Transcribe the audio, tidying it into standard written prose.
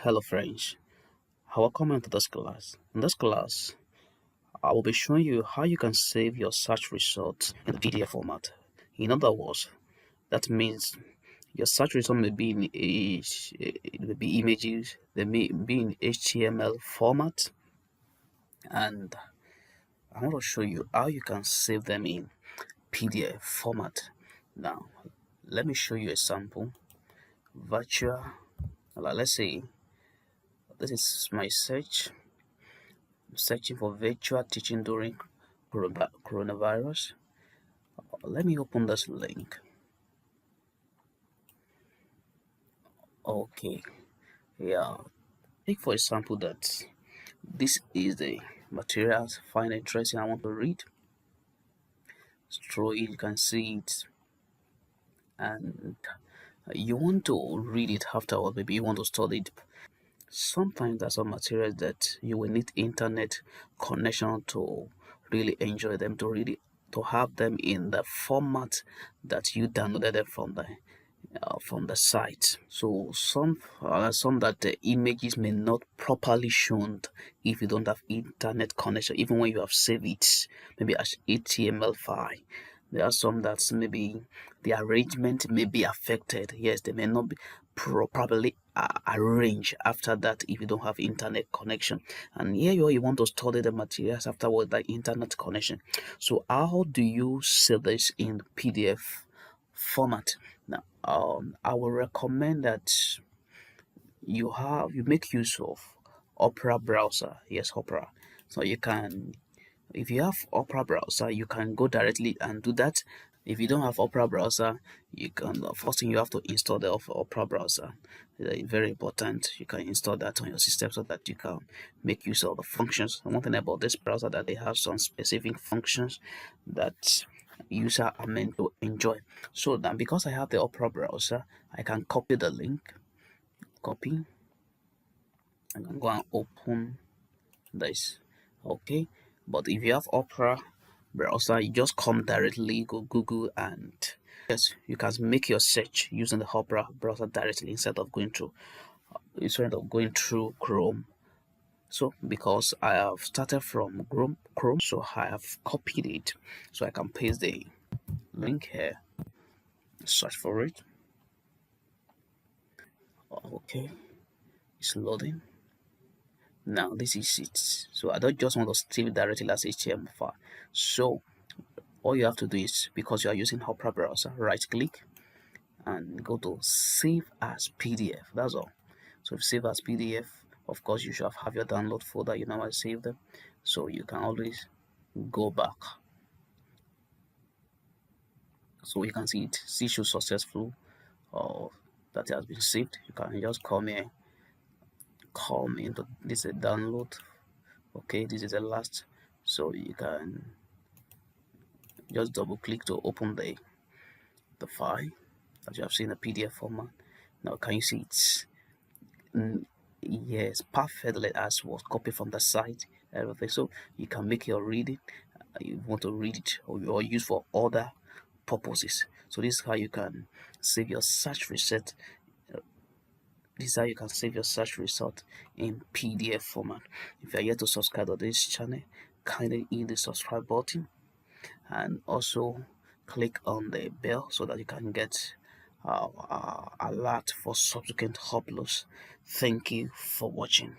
Hello friends, welcome to this class. In this class, I will be showing you how you can save your search results in the PDF format. In other words, that means your search result may be in it may be images, they may be in HTML format, and I want to show you how you can save them in PDF format. Now, let me show you a sample. Virtual, let's say this is my search. Searching for virtual teaching during coronavirus. Let me open this link. Okay, yeah. Take for example that this is the materials find interesting I want to read. Through it, you can see it, and you want to read it afterward. Maybe you want to study it. Sometimes there's some materials that you will need internet connection to really enjoy them, to have them in the format that you downloaded them from the site. So some that the images may not properly shown if you don't have internet connection, even when you have saved it, maybe as HTML file. There are some that maybe the arrangement may be affected. Yes, they may not be properly arranged after that if you don't have internet connection. And here you want to study the materials afterward, like internet connection. So how do you save this in PDF format? Now, I will recommend that you make use of Opera browser. Yes, Opera. So you can, if you have Opera browser, you can go directly and do that. If you don't have Opera browser, you can, first thing you have to install the Opera browser. Very important. You can install that on your system so that you can make use of the functions. And one thing about this browser that they have some specific functions that user are meant to enjoy. So then, because I have the Opera browser, I can copy the link. Copy. I can go and open this. Okay, but if you have Opera browser, you just come directly, go Google, and yes, you can make your search using the Opera browser directly instead of going through Chrome. So because I have started from Chrome, so I have copied it, so I can paste the link here, search for it. Okay, it's loading. Now this is it. So I don't just want to save it directly as HTML file. So all you have to do is, because you are using Opera browser, right click and go to save as PDF. That's all. So if save as PDF, of course you should have your download folder, you know how to save them. So you can always go back. So you can see it, see show successful, or that has been saved. You can just come into this is a download. Okay, this is the last. So you can just double click to open the file that you have seen in the PDF format. Now can you see it's yes, perfectly as was copied from the site, everything. So you can make your reading. You want to read it or use for other purposes. So this is how you can save your search result. This is how you can save your search result in PDF format. If you are yet to subscribe to this channel, kindly hit the subscribe button and also click on the bell so that you can get alert for subsequent uploads. Thank you for watching.